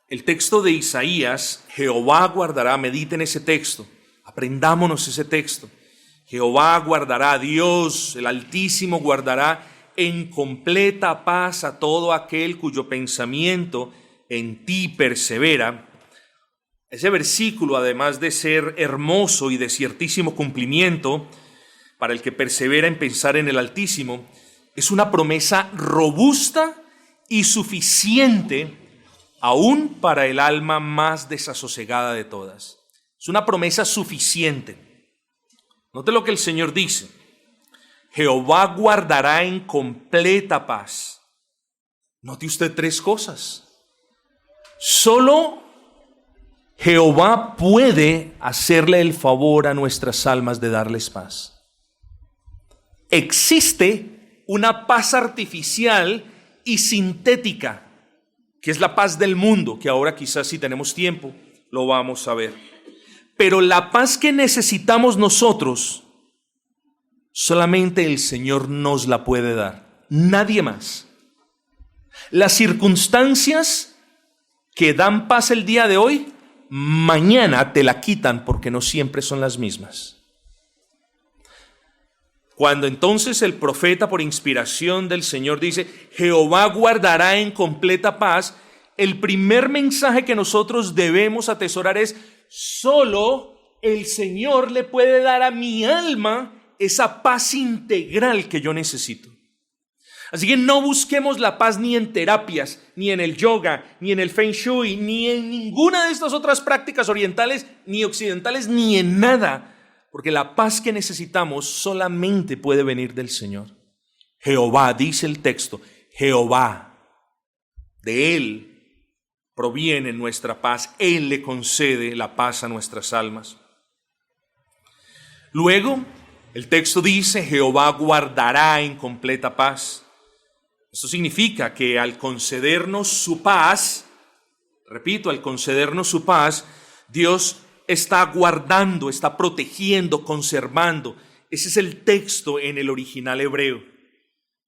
Speaker 1: El texto de Isaías, Jehová guardará, mediten ese texto, aprendámonos ese texto. Jehová guardará, Dios, el Altísimo guardará en completa paz a todo aquel cuyo pensamiento en ti persevera. Ese versículo, además de ser hermoso y de ciertísimo cumplimiento para el que persevera en pensar en el Altísimo, es una promesa robusta y suficiente aún para el alma más desasosegada de todas. Es una promesa suficiente. Note lo que el Señor dice. Jehová guardará en completa paz. Note usted tres cosas. Solo Jehová puede hacerle el favor a nuestras almas de darles paz. Existe una paz artificial y sintética, que es la paz del mundo, que ahora quizás si tenemos tiempo lo vamos a ver. Pero la paz que necesitamos nosotros, solamente el Señor nos la puede dar, nadie más. Las circunstancias que dan paz el día de hoy, mañana te la quitan porque no siempre son las mismas. Cuando entonces el profeta por inspiración del Señor dice, Jehová guardará en completa paz, el primer mensaje que nosotros debemos atesorar es, solo el Señor le puede dar a mi alma esa paz integral que yo necesito. Así que no busquemos la paz ni en terapias, ni en el yoga, ni en el feng shui, ni en ninguna de estas otras prácticas orientales, ni occidentales, ni en nada. Porque la paz que necesitamos solamente puede venir del Señor. Jehová, dice el texto, Jehová, de Él proviene nuestra paz. Él le concede la paz a nuestras almas. Luego, el texto dice, Jehová guardará en completa paz. Esto significa que al concedernos su paz, repito, al concedernos su paz, Dios está guardando, está protegiendo, conservando. Ese es el texto en el original hebreo.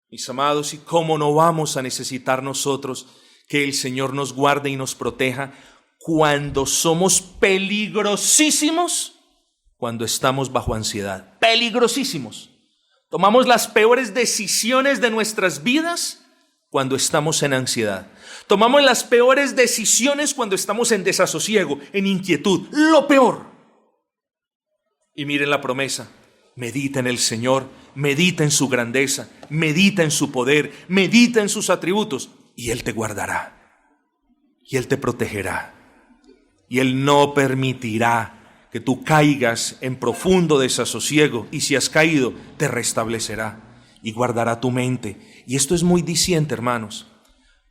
Speaker 1: Mis amados, ¿y cómo no vamos a necesitar nosotros que el Señor nos guarde y nos proteja cuando somos peligrosísimos, cuando estamos bajo ansiedad? Peligrosísimos. Tomamos las peores decisiones de nuestras vidas cuando estamos en ansiedad. Tomamos las peores decisiones cuando estamos en desasosiego, en inquietud, lo peor. Y miren la promesa, medita en el Señor, medita en su grandeza, medita en su poder, medita en sus atributos, y Él te guardará, y Él te protegerá, y Él no permitirá que tú caigas en profundo desasosiego, y si has caído, te restablecerá y guardará tu mente. Y esto es muy diciente, hermanos,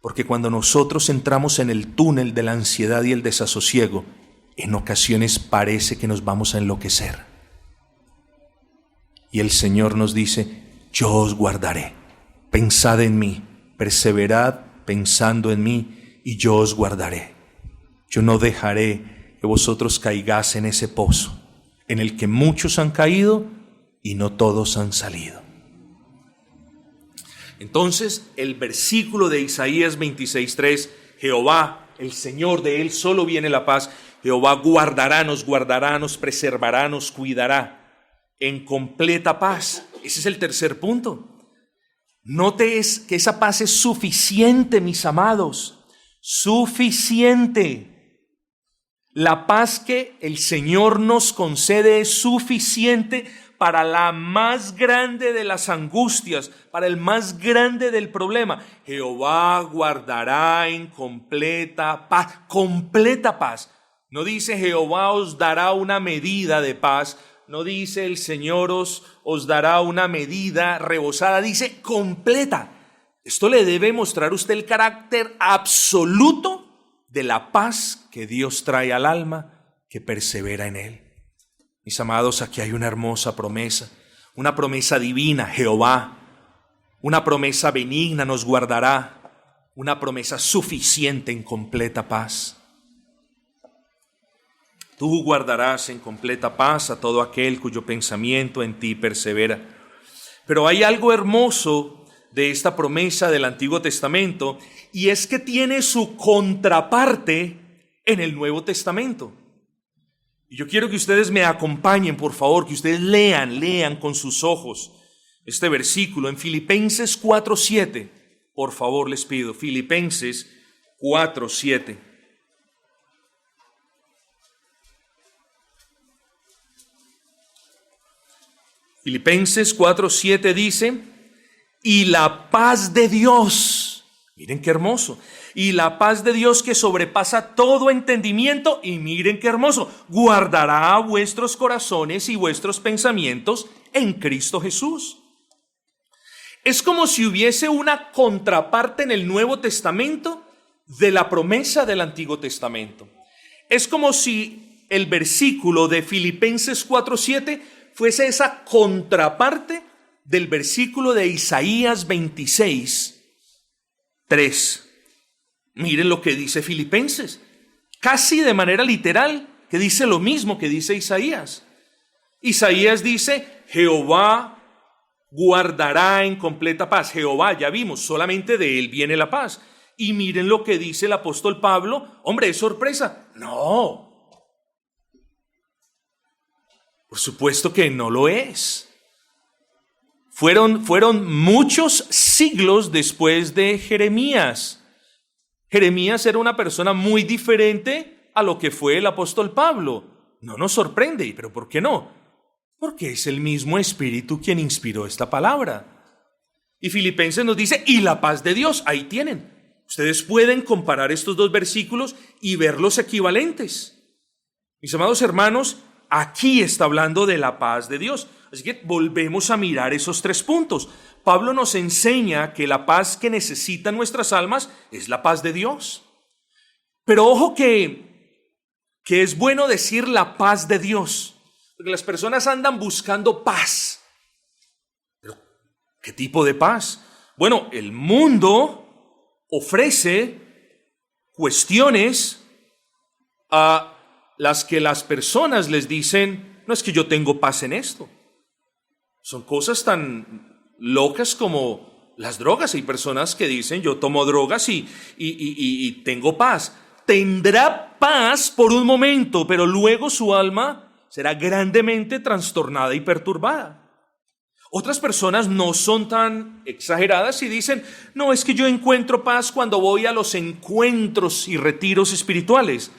Speaker 1: porque cuando nosotros entramos en el túnel de la ansiedad y el desasosiego, en ocasiones parece que nos vamos a enloquecer. Y el Señor nos dice, yo os guardaré, pensad en mí, perseverad pensando en mí, y yo os guardaré. Yo no dejaré que vosotros caigáis en ese pozo, en el que muchos han caído y no todos han salido. Entonces, el versículo de Isaías 26:3, Jehová el Señor, de Él solo viene la paz. Jehová guardará, nos preservará, nos cuidará en completa paz. Ese es el tercer punto. Note que esa paz es suficiente, mis amados, suficiente. La paz que el Señor nos concede es suficiente para la más grande de las angustias, para el más grande del problema. Jehová guardará en completa paz, completa paz. No dice Jehová os dará una medida de paz, no dice el Señor os dará una medida rebosada, dice completa. Esto le debe mostrar a usted el carácter absoluto de la paz que Dios trae al alma que persevera en Él. Mis amados, aquí hay una hermosa promesa, una promesa divina, Jehová, una promesa benigna nos guardará, una promesa suficiente en completa paz. Tú guardarás en completa paz a todo aquel cuyo pensamiento en ti persevera. Pero hay algo hermoso de esta promesa del Antiguo Testamento, y es que tiene su contraparte en el Nuevo Testamento. Y yo quiero que ustedes me acompañen, por favor, que ustedes lean con sus ojos este versículo en Filipenses 4:7. Por favor, les pido, Filipenses 4:7. Filipenses 4:7 dice, y la paz de Dios, miren qué hermoso, y la paz de Dios que sobrepasa todo entendimiento, y miren qué hermoso, guardará vuestros corazones y vuestros pensamientos en Cristo Jesús. Es como si hubiese una contraparte en el Nuevo Testamento de la promesa del Antiguo Testamento. Es como si el versículo de Filipenses 4:7 fuese esa contraparte del versículo de Isaías 26:3. Miren lo que dice Filipenses, casi de manera literal, que dice lo mismo que dice Isaías. Isaías dice, Jehová guardará en completa paz. Jehová, ya vimos, solamente de Él viene la paz. Y miren lo que dice el apóstol Pablo. Hombre, ¿es sorpresa? No. Por supuesto que no lo es. Fueron muchos siglos después de Jeremías. Jeremías era una persona muy diferente a lo que fue el apóstol Pablo. No nos sorprende, pero ¿por qué no? Porque es el mismo Espíritu quien inspiró esta palabra. Y Filipenses nos dice, y la paz de Dios, ahí tienen. Ustedes pueden comparar estos dos versículos y ver los equivalentes. Mis amados hermanos, aquí está hablando de la paz de Dios. Así que volvemos a mirar esos tres puntos. Pablo nos enseña que la paz que necesitan nuestras almas es la paz de Dios. Pero ojo que es bueno decir la paz de Dios, porque las personas andan buscando paz. ¿Pero qué tipo de paz? Bueno, el mundo ofrece cuestiones a las que las personas les dicen, no es que yo tengo paz en esto. Son cosas tan locas como las drogas. Hay personas que dicen, yo tomo drogas y tengo paz. Tendrá paz por un momento, pero luego su alma será grandemente trastornada y perturbada. Otras personas no son tan exageradas y dicen, no, es que yo encuentro paz cuando voy a los encuentros y retiros espirituales.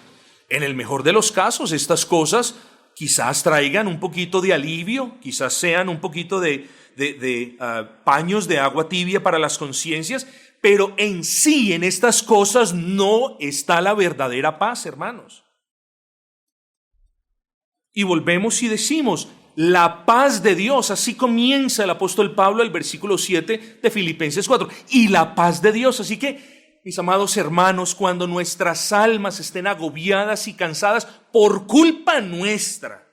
Speaker 1: En el mejor de los casos, estas cosas quizás traigan un poquito de alivio, quizás sean un poquito de paños de agua tibia para las conciencias, pero en sí, en estas cosas no está la verdadera paz, hermanos. Y volvemos y decimos, la paz de Dios, así comienza el apóstol Pablo el versículo 7 de Filipenses 4, y la paz de Dios. Así que, mis amados hermanos, cuando nuestras almas estén agobiadas y cansadas por culpa nuestra,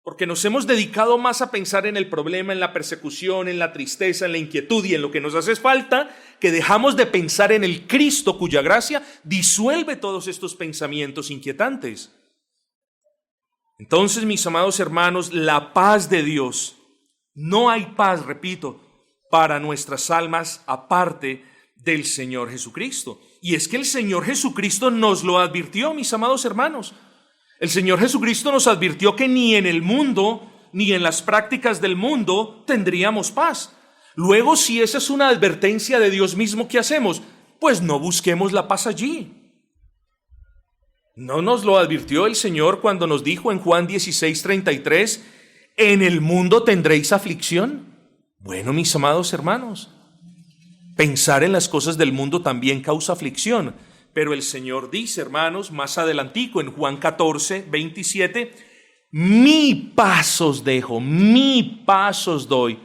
Speaker 1: porque nos hemos dedicado más a pensar en el problema, en la persecución, en la tristeza, en la inquietud y en lo que nos hace falta, que dejamos de pensar en el Cristo cuya gracia disuelve todos estos pensamientos inquietantes. Entonces, mis amados hermanos, la paz de Dios, no hay paz, repito, para nuestras almas aparte del Señor Jesucristo. Y es que el Señor Jesucristo nos lo advirtió, mis amados hermanos. El Señor Jesucristo nos advirtió que ni en el mundo, ni en las prácticas del mundo tendríamos paz. Luego, si esa es una advertencia de Dios mismo, ¿qué hacemos? Pues no busquemos la paz allí. ¿No nos lo advirtió el Señor cuando nos dijo en Juan 16:33, en el mundo tendréis aflicción? Bueno, mis amados hermanos, pensar en las cosas del mundo también causa aflicción, pero el Señor dice, hermanos, más adelantico en Juan 14:27, mi paz os dejo, mi paz os doy,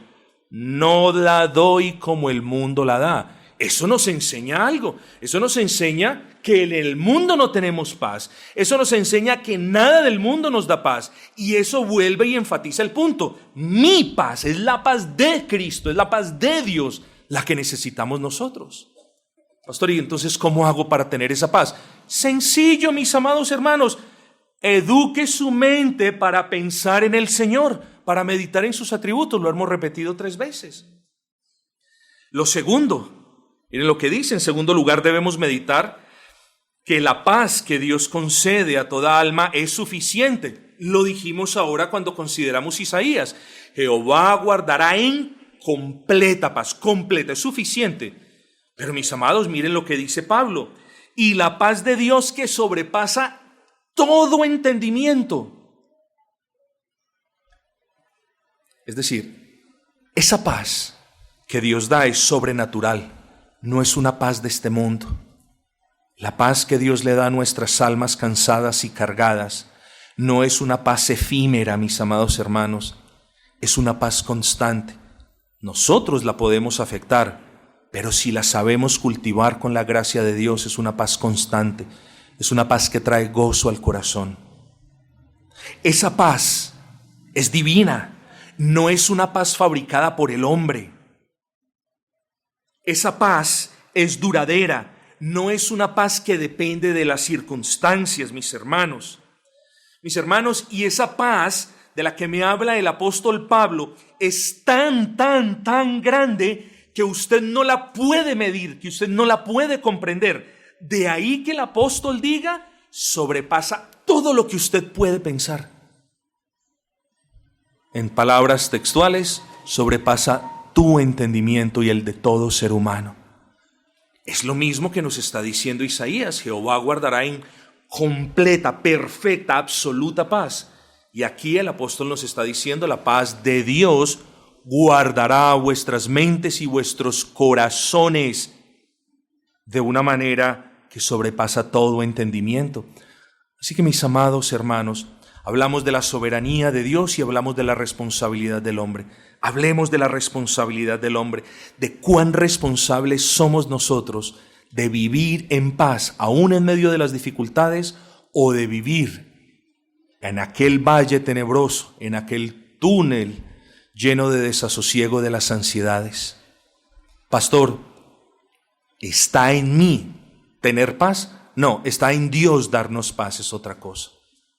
Speaker 1: no la doy como el mundo la da. Eso nos enseña algo, eso nos enseña que en el mundo no tenemos paz, eso nos enseña que nada del mundo nos da paz, y eso vuelve y enfatiza el punto, mi paz es la paz de Cristo, es la paz de Dios, la que necesitamos nosotros. Pastor, ¿y entonces cómo hago para tener esa paz? Sencillo, mis amados hermanos, eduque su mente para pensar en el Señor, para meditar en sus atributos, lo hemos repetido 3 veces. Lo segundo, miren lo que dice, en segundo lugar debemos meditar que la paz que Dios concede a toda alma es suficiente. Lo dijimos ahora cuando consideramos Isaías. Jehová guardará en completa paz, completa, es suficiente. Pero mis amados, miren lo que dice Pablo. Y la paz de Dios que sobrepasa todo entendimiento. Es decir, esa paz que Dios da es sobrenatural. No es una paz de este mundo. La paz que Dios le da a nuestras almas cansadas y cargadas no es una paz efímera, mis amados hermanos. Es una paz constante. Nosotros la podemos afectar, pero si la sabemos cultivar con la gracia de Dios, es una paz constante. Es una paz que trae gozo al corazón. Esa paz es divina. No es una paz fabricada por el hombre. Esa paz es duradera, no es una paz que depende de las circunstancias, mis hermanos. Mis hermanos, y esa paz de la que me habla el apóstol Pablo es tan grande que usted no la puede medir, que usted no la puede comprender. De ahí que el apóstol diga, sobrepasa todo lo que usted puede pensar. En palabras textuales, sobrepasa tu entendimiento y el de todo ser humano. Es lo mismo que nos está diciendo Isaías, Jehová guardará en completa, perfecta, absoluta paz. Y aquí el apóstol nos está diciendo, la paz de Dios guardará vuestras mentes y vuestros corazones de una manera que sobrepasa todo entendimiento. Así que mis amados hermanos, hablamos de la soberanía de Dios y hablamos de la responsabilidad del hombre. Hablemos de la responsabilidad del hombre, de cuán responsables somos nosotros de vivir en paz, aún en medio de las dificultades, o de vivir en aquel valle tenebroso, en aquel túnel lleno de desasosiego de las ansiedades. Pastor, ¿está en mí tener paz? No, está en Dios darnos paz, es otra cosa.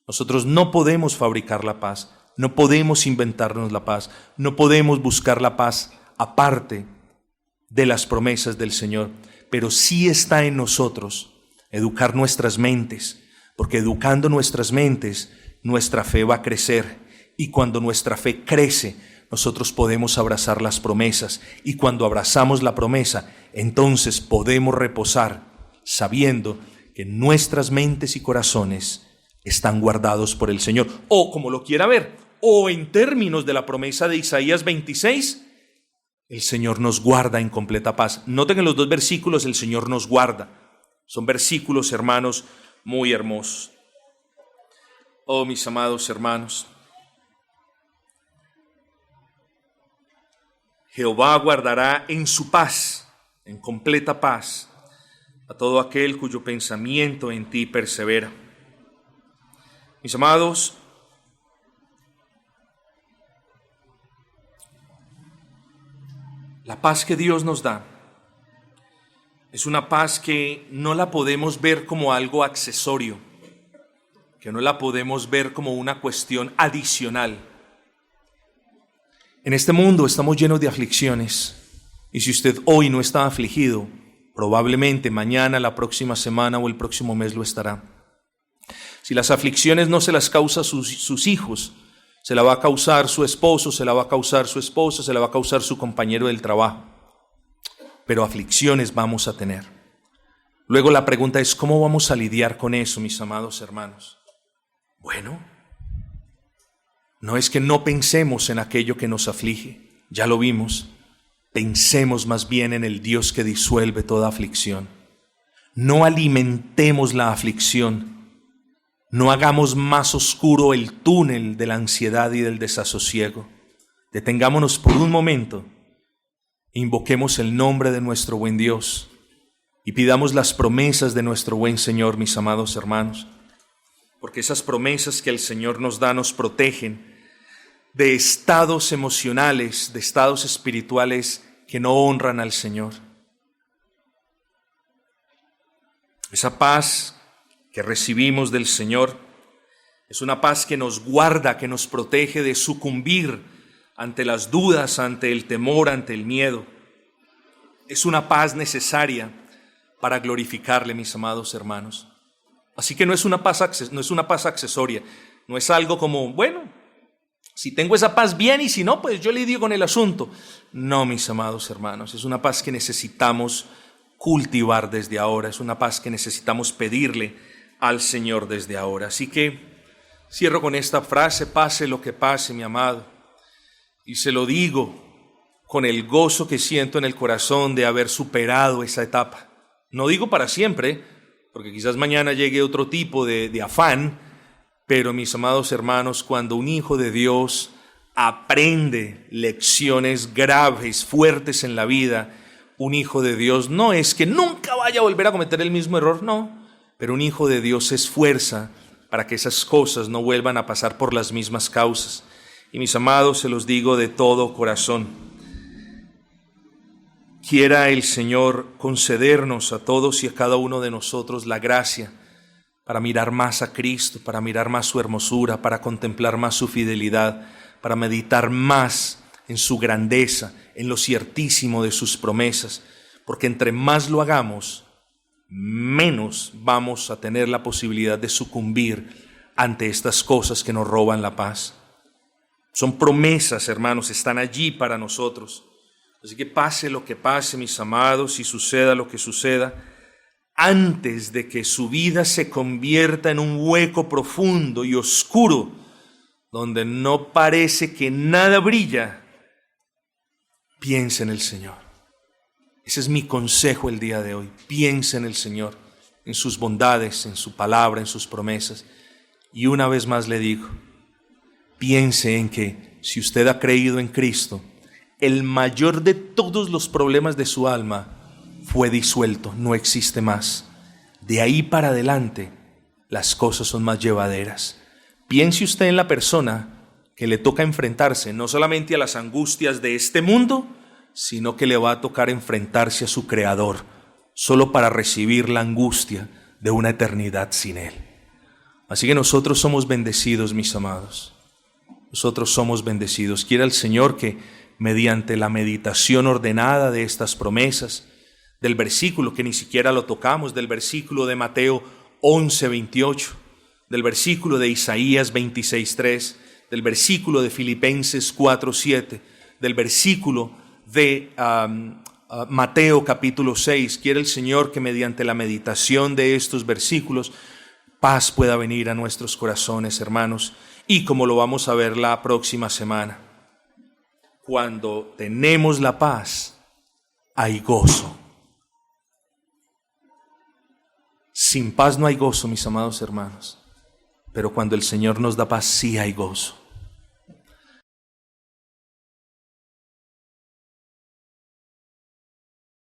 Speaker 1: Nosotros no podemos fabricar la paz, no podemos inventarnos la paz, no podemos buscar la paz aparte de las promesas del Señor, pero sí está en nosotros educar nuestras mentes, porque educando nuestras mentes, nuestra fe va a crecer, y cuando nuestra fe crece, nosotros podemos abrazar las promesas, y cuando abrazamos la promesa, entonces podemos reposar sabiendo que nuestras mentes y corazones están guardados por el Señor, o como lo quiera ver, o en términos de la promesa de Isaías 26, el Señor nos guarda en completa paz. Noten en los 2 versículos, el Señor nos guarda. Son versículos, hermanos, muy hermosos. Oh, mis amados hermanos, Jehová guardará en su paz, en completa paz, a todo aquel cuyo pensamiento en ti persevera. Mis amados, la paz que Dios nos da es una paz que no la podemos ver como algo accesorio, que no la podemos ver como una cuestión adicional. En este mundo estamos llenos de aflicciones, y si usted hoy no está afligido, Probablemente mañana, la próxima semana o el próximo mes lo estará. Si las aflicciones no se las causa sus hijos, se la va a causar su esposo, se la va a causar su esposa, se la va a causar su compañero del trabajo. Pero aflicciones vamos a tener. Luego la pregunta es, ¿cómo vamos a lidiar con eso, mis amados hermanos? Bueno, no es que no pensemos en aquello que nos aflige, ya lo vimos. Pensemos más bien en el Dios que disuelve toda aflicción. No alimentemos la aflicción. No hagamos más oscuro el túnel de la ansiedad y del desasosiego. Detengámonos por un momento, invoquemos el nombre de nuestro buen Dios y pidamos las promesas de nuestro buen Señor, mis amados hermanos, porque esas promesas que el Señor nos da nos protegen de estados emocionales, de estados espirituales que no honran al Señor. Esa paz que recibimos del Señor es una paz que nos guarda, que nos protege de sucumbir ante las dudas, ante el temor, ante el miedo. Es una paz necesaria para glorificarle, mis amados hermanos. Así que no es una paz accesoria, no es algo como, bueno, si tengo esa paz bien y si no, pues yo lidio con el asunto. No, mis amados hermanos, es una paz que necesitamos cultivar desde ahora, es una paz que necesitamos pedirle al Señor desde ahora. Así que cierro con esta frase, pase lo que pase, mi amado, y se lo digo con el gozo que siento en el corazón de haber superado esa etapa. No digo para siempre, porque quizás mañana llegue otro tipo de afán, pero mis amados hermanos, cuando un hijo de Dios aprende lecciones graves, fuertes en la vida, un hijo de Dios no es que nunca vaya a volver a cometer el mismo error, no, pero un hijo de Dios se esfuerza para que esas cosas no vuelvan a pasar por las mismas causas. Y mis amados, se los digo de todo corazón, quiera el Señor concedernos a todos y a cada uno de nosotros la gracia para mirar más a Cristo, para mirar más su hermosura, para contemplar más su fidelidad, para meditar más en su grandeza, en lo ciertísimo de sus promesas, porque entre más lo hagamos, menos vamos a tener la posibilidad de sucumbir ante estas cosas que nos roban la paz. Son promesas, hermanos, están allí para nosotros. Así que pase lo que pase, mis amados, y suceda lo que suceda, antes de que su vida se convierta en un hueco profundo y oscuro, donde no parece que nada brilla, piense en el Señor. Ese es mi consejo el día de hoy. Piense en el Señor, en sus bondades, en su palabra, en sus promesas. Y una vez más le digo, piense en que si usted ha creído en Cristo, el mayor de todos los problemas de su alma fue disuelto, no existe más. De ahí para adelante, las cosas son más llevaderas. Piense usted en la persona que le toca enfrentarse no solamente a las angustias de este mundo, sino que le va a tocar enfrentarse a su Creador, solo para recibir la angustia de una eternidad sin Él. Así que nosotros somos bendecidos, mis amados. Nosotros somos bendecidos. Quiera el Señor que mediante la meditación ordenada de estas promesas, del versículo que ni siquiera lo tocamos, del versículo de Mateo 11:28, del versículo de Isaías 26:3, del versículo de Filipenses 4:7, del versículo de Mateo capítulo 6, quiere el Señor que mediante la meditación de estos versículos, paz pueda venir a nuestros corazones, hermanos, y como lo vamos a ver la próxima semana, cuando tenemos la paz, hay gozo. Sin paz no hay gozo, mis amados hermanos, pero cuando el Señor nos da paz, sí hay gozo.